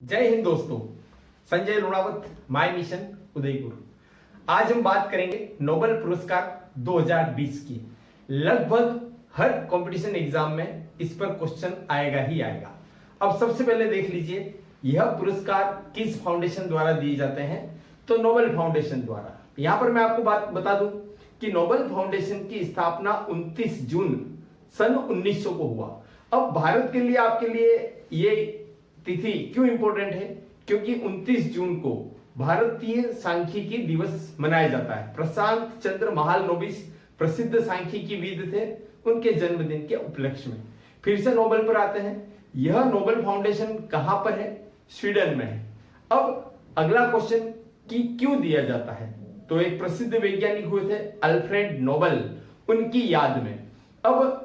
जय हिंद दोस्तों। Sanjay Lonawat, my mission Udaipur. आज हम बात करेंगे नोबेल पुरस्कार 2020 की। लगभग हर कंपटीशन एग्जाम में इस पर क्वेश्चन आएगा ही आएगा। अब सबसे पहले देख लीजिए, यह पुरस्कार किस फाउंडेशन द्वारा दिए जाते हैं? तो नोबेल फाउंडेशन द्वारा। यहां पर मैं आपको बात बता दूं कि नोबेल फाउंडेशन की स्थापना 29 जून सन 1900 को हुआ। अब भारत के लिए, आपके लिए ये तिथि क्यों इंपॉर्टेंट है? क्योंकि 29 जून को भारतीय सांख्यिकी दिवस मनाया जाता है। प्रशांत चंद्र महालनोबिस प्रसिद्ध सांख्यिकीविद थे, उनके जन्मदिन के उपलक्ष्य में। फिर से नोबेल पर आते हैं। यह नोबेल फाउंडेशन कहां पर है? स्वीडन में है। अब अगला क्वेश्चन कि क्यों दिया जाता है? तो एक प्रसिद्ध वैज्ञानिक हुए थे अल्फ्रेड नोबेल, उनकी याद में। अब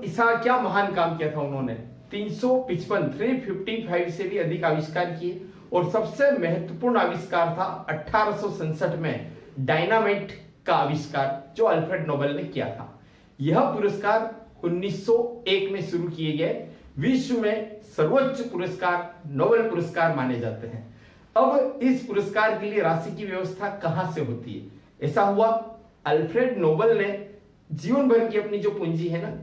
ऐसा क्या महान काम किया था उन्होंने? 355 से भी अधिक आविष्कार किए और सबसे महत्वपूर्ण आविष्कार था 1867 में डायनामाइट का आविष्कार, जो अल्फ्रेड नोबेल ने किया था। यह पुरस्कार 1901 में शुरू किए गए विश्व में सर्वोच्च पुरस्कार नोबेल पुरस्कार माने जाते हैं। अब इस पुरस्कार के लिए राशि की व्यवस्था कहां से होती है? ऐसा हुआ, अल्फ्रेड नोबेल ने जीवन भर की अपनी जो पूंजी है ना,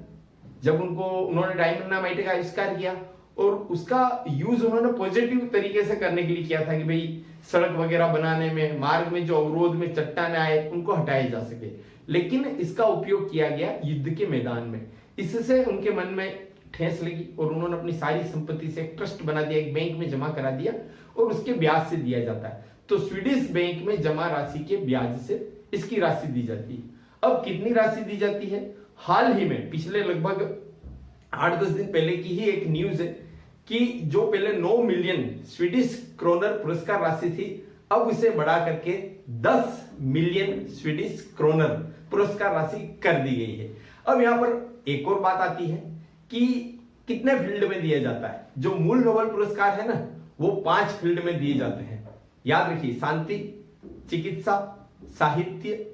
जब उन्होंने डायनामाइट का आविष्कार किया और उसका यूज उन्होंने पॉजिटिव तरीके से करने के लिए किया था कि भाई सड़क वगैरह बनाने में, मार्ग में जो अवरोध में चट्टाने आए उनको हटाया जा सके। लेकिन इसका उपयोग किया गया युद्ध के मैदान में। इससे उनके मन में ठेस लगी और उन्होंने अपनी सारी संपत्ति से एक ट्रस्ट बना दिया, एक बैंक में जमा करा दिया और उसके ब्याज से दिया जाता है। तो स्वीडिश बैंक में जमा राशि के ब्याज से इसकी राशि दी जाती है। अब कितनी राशि दी जाती है? हाल ही में पिछले लगभग 8-10 दिन पहले की ही एक न्यूज है कि जो पहले 9 मिलियन स्वीडिश क्रोनर पुरस्कार राशि थी, अब उसे बढ़ा करके 10 मिलियन स्वीडिश क्रोनर पुरस्कार राशि कर दी गई है। अब यहां पर एक और बात आती है कि कितने फील्ड में दिया जाता है। जो मूल नोबेल पुरस्कार है ना, वो 5 फील्ड में दिए जाते हैं। याद रखिए, शांति, चिकित्सा, साहित्य,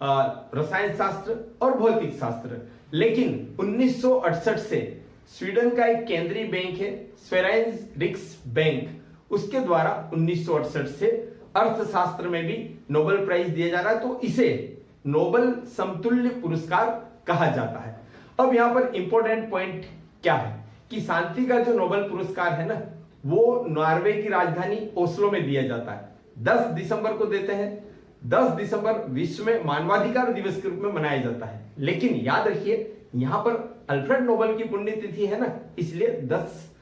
रसायन शास्त्र और भौतिक शास्त्र। लेकिन 1968 से स्वीडन का एक केंद्रीय बैंक है स्वेरिजेस रिक्सबैंक, उसके द्वारा 1968 से अर्थशास्त्र में भी नोबेल प्राइज दिया जा रहा है। तो इसे नोबेल समतुल्य पुरस्कार कहा जाता है। अब यहां पर इंपॉर्टेंट पॉइंट क्या है कि शांति का जो नोबेल पुरस्कार है ना, वो नॉर्वे की राजधानी ओस्लो में दिया जाता है। 10 दिसंबर को देते हैं। 10 दिसंबर विश्व में मानवाधिकार दिवस के रूप में मनाया जाता है। लेकिन याद रखिए, यहां पर अल्फ्रेड नोबेल की पुण्यतिथि है ना, इसलिए 10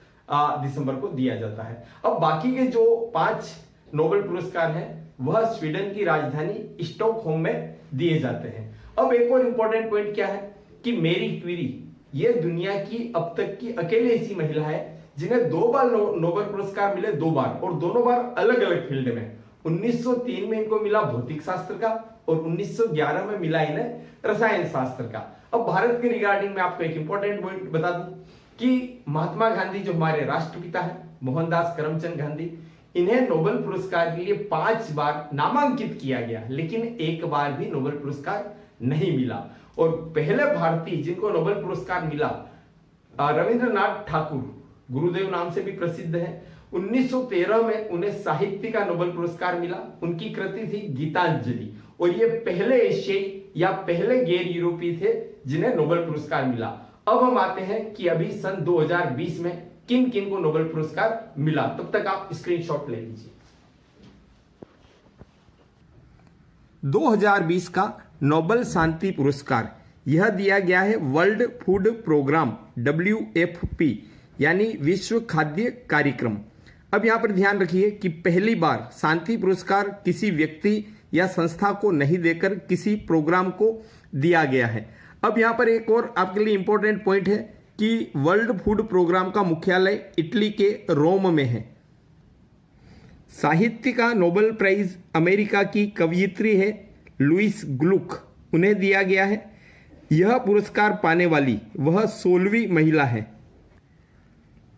दिसंबर को दिया जाता है। अब बाकी के जो 5 नोबेल पुरस्कार हैं, वह स्वीडन की राजधानी स्टॉकहोम में दिए जाते हैं। अब एक और इंपॉर्टेंट पॉइंट क्या है कि मेरी क्यूरी ये दुनिया की अब तक की अकेले ऐसी महिला है जिन्हें 2 बार नोबेल पुरस्कार मिले, 2 बार, और दोनों बार अलग अलग फील्ड में। 1903 में इनको मिला भौतिक शास्त्र का और 1911 में मिला इन्हें रसायन शास्त्र का। अब भारत के रिगार्डिंग में आपको एक इंपॉर्टेंट पॉइंट बता दूं कि महात्मा गांधी, जो हमारे राष्ट्रपिता हैं, मोहनदास करमचंद गांधी, इन्हें नोबेल पुरस्कार के लिए 5 बार नामांकित किया गया, लेकिन एक बार भी नोबेल पुरस्कार नहीं मिला। और पहले भारतीय जिनको नोबेल पुरस्कार मिला, रविंद्रनाथ ठाकुर, गुरुदेव नाम से भी प्रसिद्ध है। 1913 में उन्हें साहित्य का नोबेल पुरस्कार मिला। उनकी कृति थी गीतांजलि, और ये पहले एशियाई या पहले गैर यूरोपीय थे जिन्हें नोबेल पुरस्कार मिला। अब हम आते हैं कि अभी सन 2020 में किन किन को नोबेल पुरस्कार मिला। तब तक आप स्क्रीनशॉट ले लीजिए। 2020 का नोबेल शांति पुरस्कार यह दिया गया है वर्ल्ड फूड प्रोग्राम WFP, यानी विश्व खाद्य कार्यक्रम। अब यहां पर ध्यान रखिए कि पहली बार शांति पुरस्कार किसी व्यक्ति या संस्था को नहीं देकर किसी प्रोग्राम को दिया गया है। अब यहां पर एक और आपके लिए इंपॉर्टेंट पॉइंट है कि वर्ल्ड फूड प्रोग्राम का मुख्यालय इटली के रोम में है। साहित्य का नोबेल प्राइज अमेरिका की कवयित्री है लुइस ग्लुक, उन्हें दिया गया है। यह पुरस्कार पाने वाली वह 16वीं महिला है।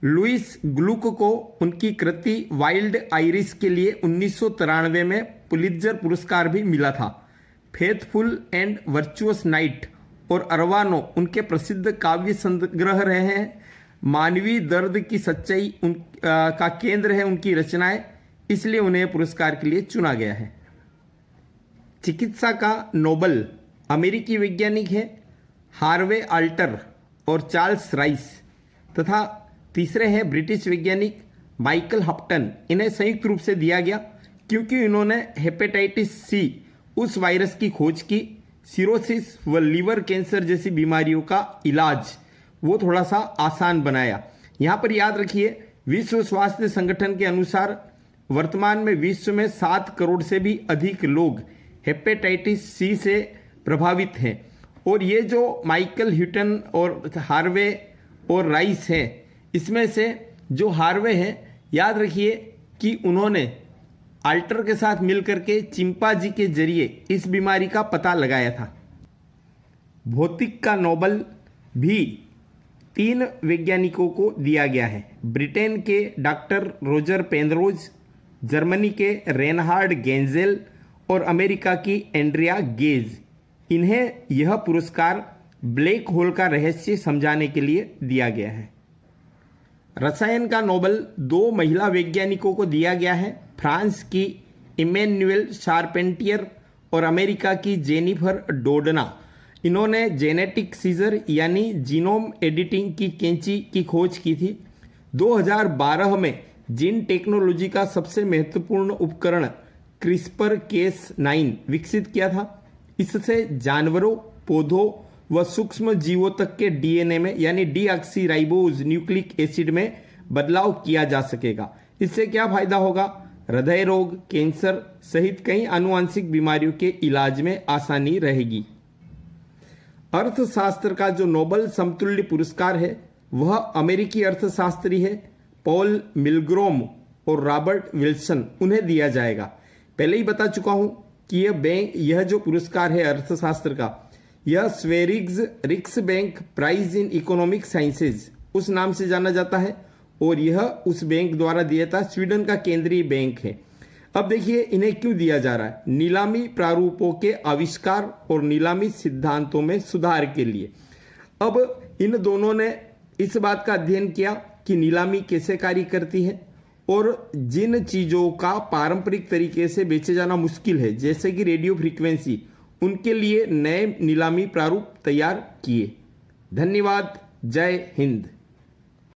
लुइस ग्लुक को उनकी कृति वाइल्ड आइरिस के लिए 1993 में पुलित्जर पुरस्कार भी मिला था। फेथफुल एंड वर्चुअस नाइट और अरवानो उनके प्रसिद्ध काव्य संग्रह रहे हैं। मानवीय दर्द की सच्चाई का केंद्र है उनकी रचनाएं, इसलिए उन्हें पुरस्कार के लिए चुना गया है। चिकित्सा का नोबल अमेरिकी वैज्ञानिक है हार्वे अल्टर और चार्ल्स राइस, तथा तीसरे हैं ब्रिटिश वैज्ञानिक माइकल हप्टन। इन्हें संयुक्त रूप से दिया गया क्योंकि इन्होंने हेपेटाइटिस सी उस वायरस की खोज की, सिरोसिस व लीवर कैंसर जैसी बीमारियों का इलाज वो थोड़ा सा आसान बनाया। यहाँ पर याद रखिए, विश्व स्वास्थ्य संगठन के अनुसार वर्तमान में विश्व में 7 करोड़ से भी अधिक लोग हेपेटाइटिस सी से प्रभावित हैं। और ये जो माइकल ह्यूटन और हार्वे और राइस हैं, इसमें से जो हार्वे हैं, याद रखिए कि उन्होंने अल्टर के साथ मिलकर के चिंपांजी के जरिए इस बीमारी का पता लगाया था। भौतिक का नोबल भी 3 वैज्ञानिकों को दिया गया है। ब्रिटेन के डॉक्टर रोजर पेनरोज, जर्मनी के रेनहार्ड गेंजेल और अमेरिका की एंड्रिया गेज। इन्हें यह पुरस्कार ब्लैक होल का रहस्य समझाने के लिए दिया गया है। रसायन का नोबल 2 महिला वैज्ञानिकों को दिया गया है, फ्रांस की इमैनुएल शार्पेंटियर और अमेरिका की जेनिफर डोडना। इन्होंने जेनेटिक सीजर यानी जीनोम एडिटिंग की कैंची की खोज की थी। 2012 में जीन टेक्नोलॉजी का सबसे महत्वपूर्ण उपकरण क्रिस्पर केस9 विकसित किया था। इससे जानवरों, पौधों व सूक्ष्म जीवों तक के डीएनए में यानी डीऑक्सीराइबोज न्यूक्लिक एसिड में बदलाव किया जा सकेगा। इससे क्या फायदा होगा? हृदय रोग, कैंसर सहित कई आनुवंशिक बीमारियों के इलाज में आसानी रहेगी। अर्थशास्त्र का जो नोबल समतुल्य पुरस्कार है वह अमेरिकी अर्थशास्त्री है पॉल मिलग्रोम और रॉबर्ट विल्सन, उन्हें दिया जाएगा। पहले ही बता चुका हूं कि यह जो पुरस्कार है अर्थशास्त्र का, यह Sveriges Riksbank prize in economic sciences उस नाम से जाना जाता है और यह उस बैंक द्वारा दिया था, स्वीडन का केंद्रीय बैंक है। अब देखिए इन्हें क्यों दिया जा रहा है। नीलामी प्रारूपों के आविष्कार और नीलामी सिद्धांतों में सुधार के लिए। अब इन दोनों ने इस बात का अध्ययन किया कि नीलामी कैसे कार्य करती है और जिन चीज़ों का पारंपरिक तरीके से बेचे जाना मुश्किल है, जैसे कि रेडियो फ्रीक्वेंसी, उनके लिए नए नीलामी प्रारूप तैयार किए। धन्यवाद। जय हिंद।